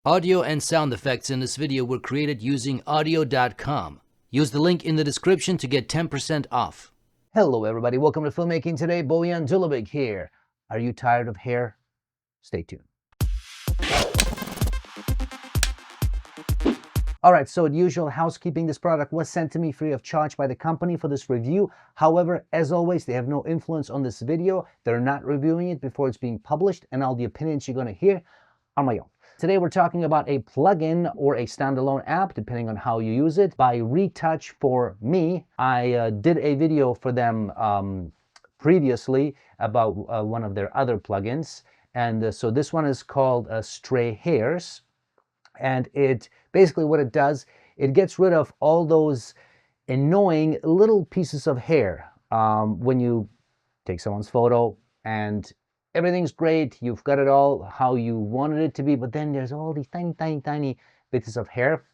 Audio and sound effects in this video were created using audio.com. Use the link in the description to get 10% off. Hello everybody, welcome to Filmmaking Today. Bojan Dulabic here. Are you tired of hair? Stay tuned. Alright, so the usual housekeeping, this product was sent to me free of charge by the company for this review. However, as always, they have no influence on this video. They're not reviewing it before it's being published, and all the opinions you're going to hear are my own. Today we're talking about a plugin or a standalone app, depending on how you use it, by Retouch4me. I did a video for them previously about one of their other plugins, and so this one is called Stray Hairs. And it basically, what it does, it gets rid of all those annoying little pieces of hair when you take someone's photo and everything's great, you've got it all how you wanted it to be, but then there's all these tiny bits of hair.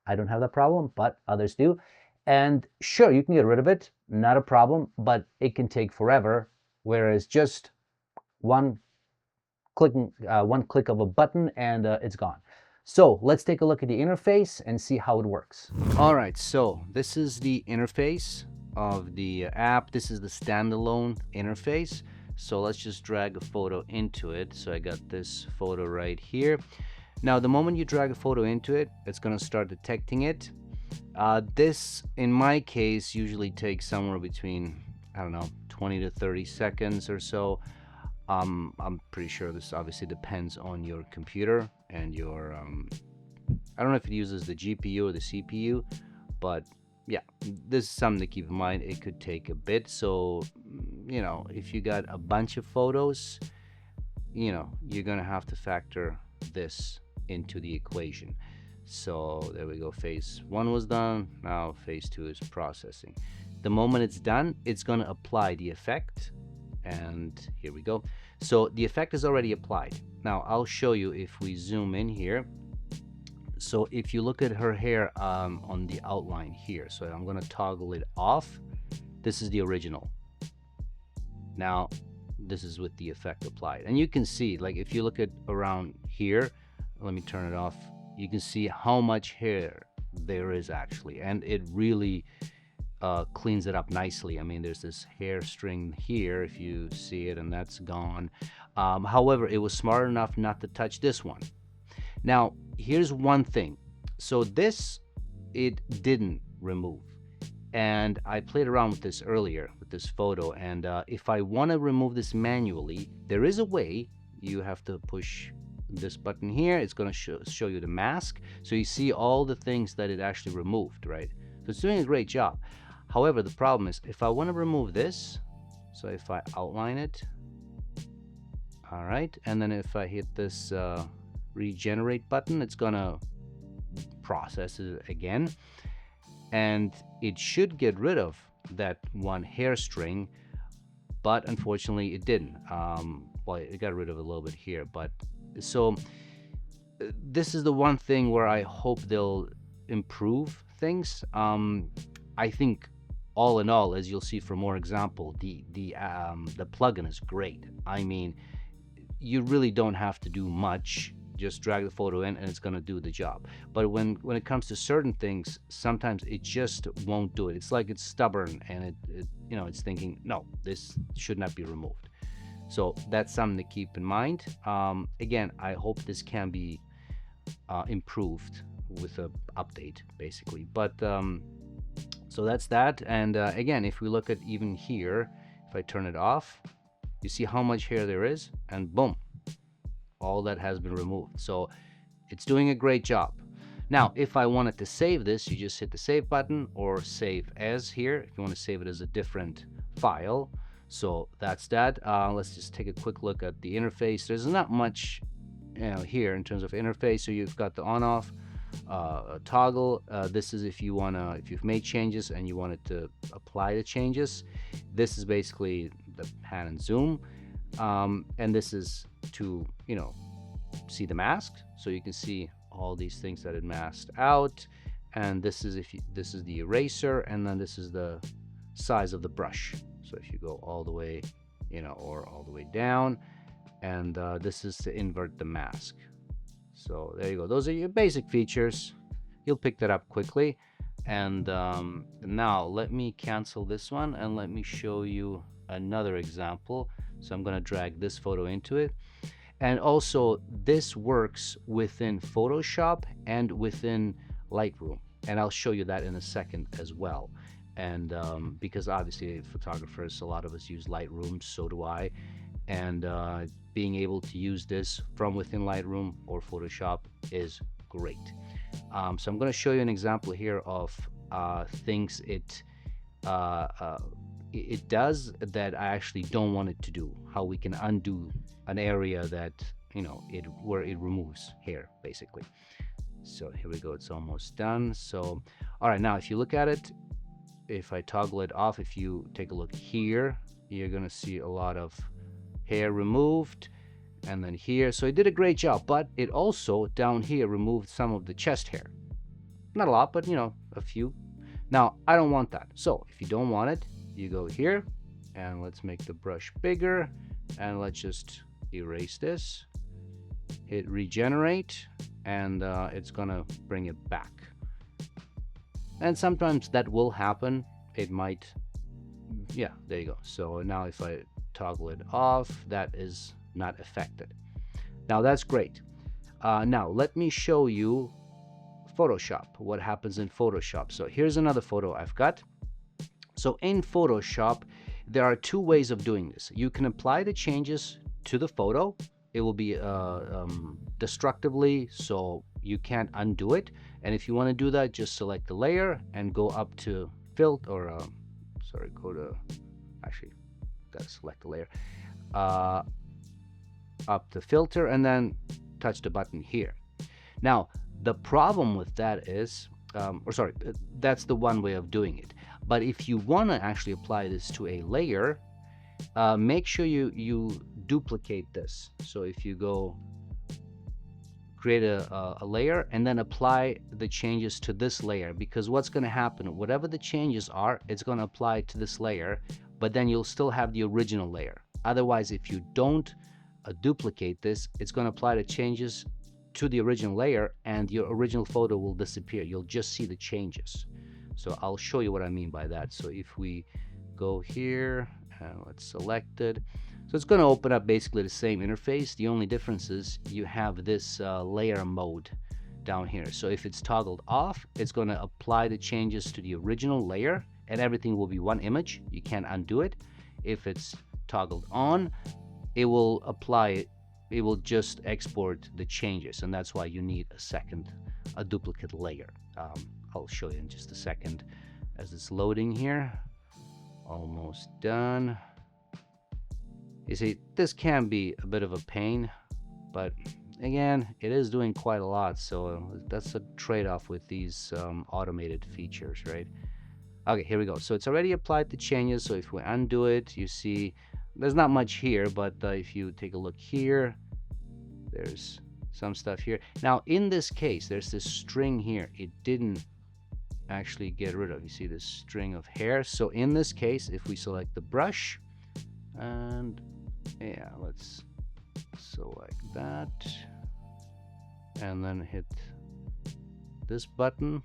I don't have that problem, but others do. And sure, you can get rid of it, not a problem, but it can take forever, whereas just one click of a button and it's gone. So let's take a look at the interface and see how it works. All right, so this is the interface of the app. This is the standalone interface. So let's just drag a photo into it. So I got this photo right here. Now, the moment you drag a photo into it, it's going to start detecting it. This, in my case, usually takes somewhere between, I don't know, 20 to 30 seconds or so. I'm pretty sure this obviously depends on your computer and your I don't know if it uses the GPU or the CPU, but yeah, this is something to keep in mind. It could take a bit. So, you know, if you got a bunch of photos, you know, you're gonna have to factor this into the equation. So there we go, phase 1 was done. Now phase 2 is processing. The moment it's done, it's gonna apply the effect. And here we go. So the effect is already applied. Now I'll show you if we zoom in here. So if you look at her hair on the outline here, so I'm going to toggle it off. This is the original. Now this is with the effect applied, and you can see, like, if you look at around here, let me turn it off, you can see how much hair there is actually, and it really cleans it up nicely. I mean, there's this hair string here, if you see it, and that's gone. However, it was smart enough not to touch this one. Now, here's one thing. So this, it didn't remove. And I played around with this earlier, with this photo. And if I want to remove this manually, there is a way. You have to push this button here. It's going to show you the mask. So you see all the things that it actually removed, right? So it's doing a great job. However, the problem is, if I want to remove this, so if I outline it, all right, and then if I hit this regenerate button, it's gonna process it again, and it should get rid of that one hair string, but unfortunately it didn't. Well, it got rid of a little bit here, but so this is the one thing where I hope they'll improve things. I think all in all, as you'll see from more example, the plugin is great. I mean, you really don't have to do much. Just drag the photo in and it's going to do the job. But when it comes to certain things, sometimes it just won't do it. It's like it's stubborn, and it you know, it's thinking, no, this should not be removed. So that's something to keep in mind. Again, I hope this can be improved with an update, basically. But so that's that. And again, if we look at even here, if I turn it off, you see how much hair there is, and boom, all that has been removed. So it's doing a great job. Now, if I wanted to save this, you just hit the save button or save as here, if you want to save it as a different file. So that's that. Let's just take a quick look at the interface. There's not much, you know, here in terms of interface. So you've got the on-off toggle. This is if you've made changes and you wanted to apply the changes. This is basically the pan and zoom, and this is to, you know, see the mask, so you can see all these things that it masked out. And this is this is the eraser, and then this is the size of the brush. So if you go all the way, you know, or all the way down, and this is to invert the mask. So there you go. Those are your basic features. You'll pick that up quickly. And now let me cancel this one and let me show you another example. So I'm going to drag this photo into it. And also this works within Photoshop and within Lightroom. And I'll show you that in a second as well. And because obviously photographers, a lot of us use Lightroom, so do I. And being able to use this from within Lightroom or Photoshop is great. So I'm going to show you an example here of things it does that I actually don't want it to do. How we can undo an area that, you know, where it removes hair basically. So here we go. It's almost done. So all right, now if you look at it, if I toggle it off, if you take a look here, you're gonna see a lot of hair removed, and then here. So it did a great job, but it also down here removed some of the chest hair. Not a lot, but you know, a few. Now I don't want that. So if you don't want it, you go here and let's make the brush bigger, and let's just erase this, hit regenerate, and it's gonna bring it back. And sometimes that will happen. It might, yeah, there you go. So now if I toggle it off, that is not affected. Now that's great. Now let me show you Photoshop, what happens in Photoshop. So here's another photo I've got. So in Photoshop, there are two ways of doing this. You can apply the changes to the photo. It will be destructively, so you can't undo it. And if you want to do that, just select the layer and go up to filter, or sorry, go to, actually, gotta select the layer, up to filter, and then touch the button here. Now, the problem with that is, that's the one way of doing it. But if you want to actually apply this to a layer, make sure you duplicate this. So if you go create a layer and then apply the changes to this layer, because what's going to happen, whatever the changes are, it's going to apply to this layer, but then you'll still have the original layer. Otherwise, if you don't duplicate this, it's going to apply the changes to the original layer and your original photo will disappear. You'll just see the changes. So I'll show you what I mean by that. So if we go here and let's select it, so it's going to open up basically the same interface. The only difference is you have this layer mode down here. So if it's toggled off, it's going to apply the changes to the original layer and everything will be one image. You can't undo it. If it's toggled on, it will apply it. It will just export the changes, and that's why you need a duplicate layer. I'll show you in just a second as it's loading here. Almost done. You see, this can be a bit of a pain, but again, it is doing quite a lot, so that's a trade-off with these automated features, right? Okay, here we go. So it's already applied the changes, so if we undo it, you see there's not much here, but if you take a look here, there's some stuff here. Now in this case, there's this string here. It didn't actually get rid of. You see this string of hair. So in this case, if we select the brush, and yeah, let's select that, and then hit this button,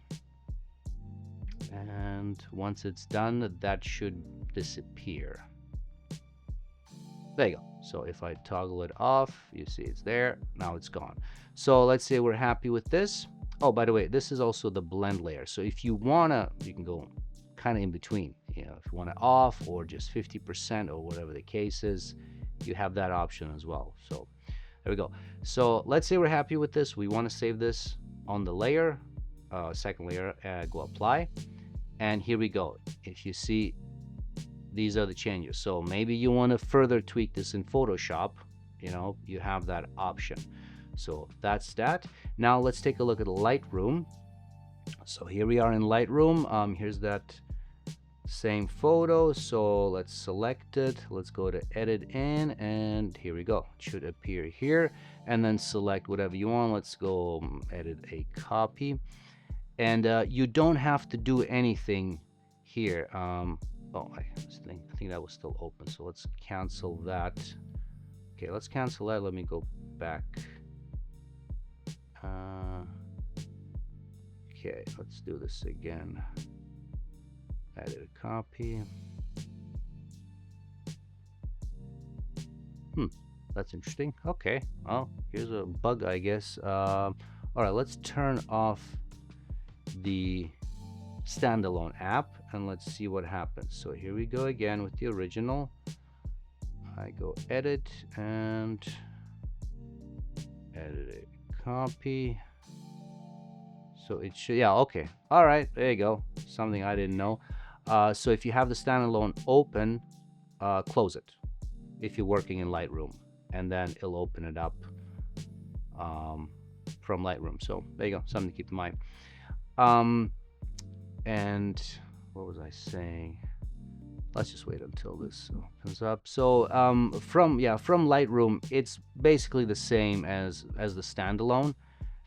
and once it's done, that should disappear. There you go. So if I toggle it off, you see it's there. Now it's gone. So let's say we're happy with this. Oh, by the way, this is also the blend layer. So if you wanna, you can go kind of in between. You know, if you want it off or just 50% or whatever the case is, you have that option as well. So there we go. So let's say we're happy with this. We want to save this on the layer, second layer, go apply, and here we go. If you see, these are the changes. So maybe you want to further tweak this in Photoshop, you know, you have that option. So that's that. Now let's take a look at Lightroom. So here we are in Lightroom. Here's that same photo. So let's select it. Let's go to edit in, and here we go. It should appear here, and then select whatever you want. Let's go edit a copy, and you don't have to do anything here. Oh, I think that was still open, so let's cancel that. Okay, let's cancel that. Let me go back Okay, let's do this again. Edit a copy. That's interesting. Okay, well, here's a bug, I guess. All right, let's turn off the Standalone app and let's see what happens. So here we go again with the original. I go edit and edit a copy. So it should, yeah, okay. All right, there you go. Something I didn't know. So if you have the Standalone open, close it if you're working in Lightroom, and then it'll open it up from Lightroom. So there you go, something to keep in mind. And what was I saying? Let's just wait until this opens up. So from Lightroom, it's basically the same as the Standalone,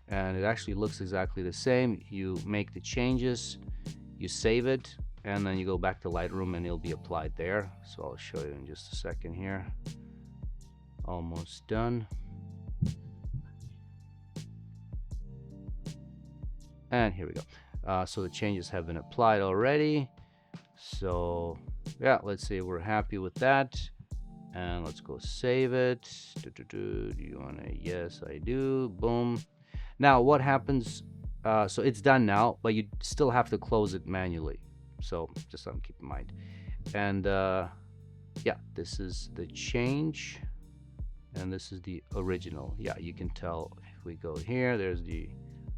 and it actually looks exactly the same. You make the changes, you save it, and then you go back to Lightroom and it'll be applied there. So I'll show you in just a second here. Almost done. And here we go. So the changes have been applied already. So yeah, let's say we're happy with that, and let's go save it. Do you want to? Yes, I do. Boom. Now what happens? So it's done now, but you still have to close it manually. So just something to keep in mind. And yeah, this is the change, and this is the original. Yeah, you can tell if we go here, there's the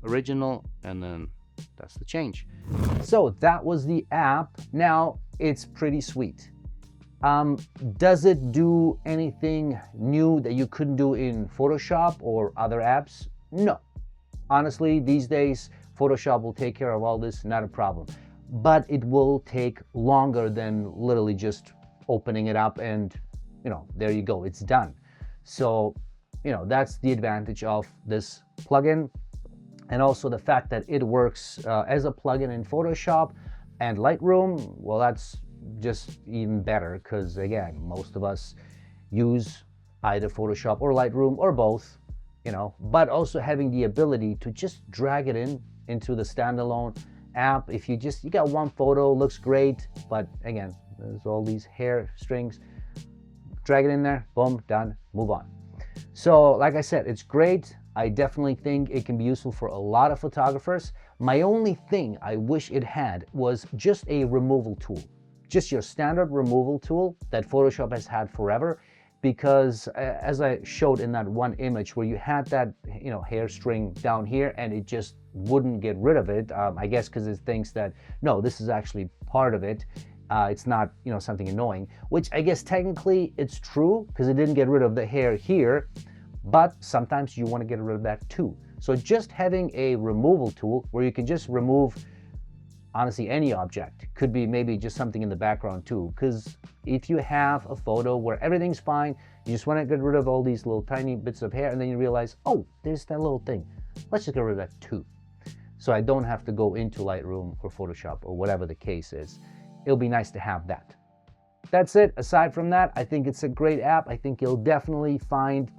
original, and then that's the change. So that was the app. Now it's pretty sweet. Does it do anything new that you couldn't do in Photoshop or other apps? No. Honestly, these days, Photoshop will take care of all this, not a problem. But it will take longer than literally just opening it up and, you know, there you go, it's done. So, you know, that's the advantage of this plugin. And also the fact that it works as a plugin in Photoshop and Lightroom, well, that's just even better, because again, most of us use either Photoshop or Lightroom or both, you know, but also having the ability to just drag it into the Standalone app. If you got one photo, looks great, but again, there's all these hair strings, drag it in there, boom, done, move on. So like I said, it's great. I definitely think it can be useful for a lot of photographers. My only thing I wish it had was just a removal tool, just your standard removal tool that Photoshop has had forever. Because as I showed in that one image where you had that, you know, hair string down here and it just wouldn't get rid of it, I guess because it thinks that, no, this is actually part of it. It's not, you know, something annoying, which I guess technically it's true because it didn't get rid of the hair here, but sometimes you want to get rid of that too. So just having a removal tool where you can just remove honestly any object, could be maybe just something in the background too, because if you have a photo where everything's fine, you just want to get rid of all these little tiny bits of hair, and then you realize, oh, there's that little thing, let's just get rid of that too. So I don't have to go into Lightroom or Photoshop or whatever the case is. It'll be nice to have that. That's it. Aside from that, I think it's a great app. I think you'll definitely find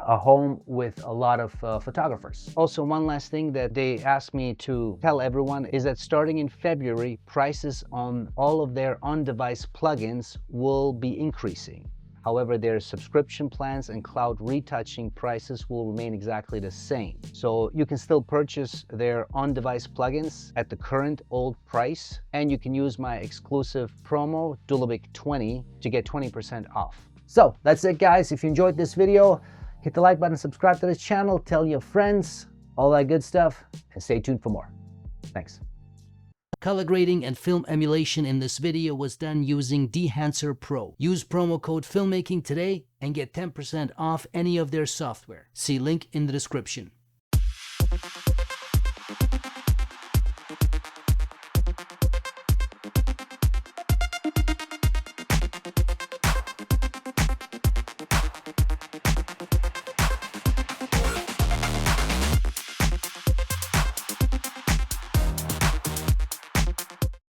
a home with a lot of photographers. Also, one last thing that they asked me to tell everyone is that starting in February, prices on all of their on-device plugins will be increasing. However, their subscription plans and cloud retouching prices will remain exactly the same. So you can still purchase their on-device plugins at the current old price, and you can use my exclusive promo, Dulabic 20, to get 20% off. So that's it, guys. If you enjoyed this video, hit the like button, subscribe to this channel, tell your friends, all that good stuff, and stay tuned for more. Thanks. Color grading and film emulation in this video was done using Retouch4me Pro. Use promo code FILMMAKING today and get 10% off any of their software. See link in the description.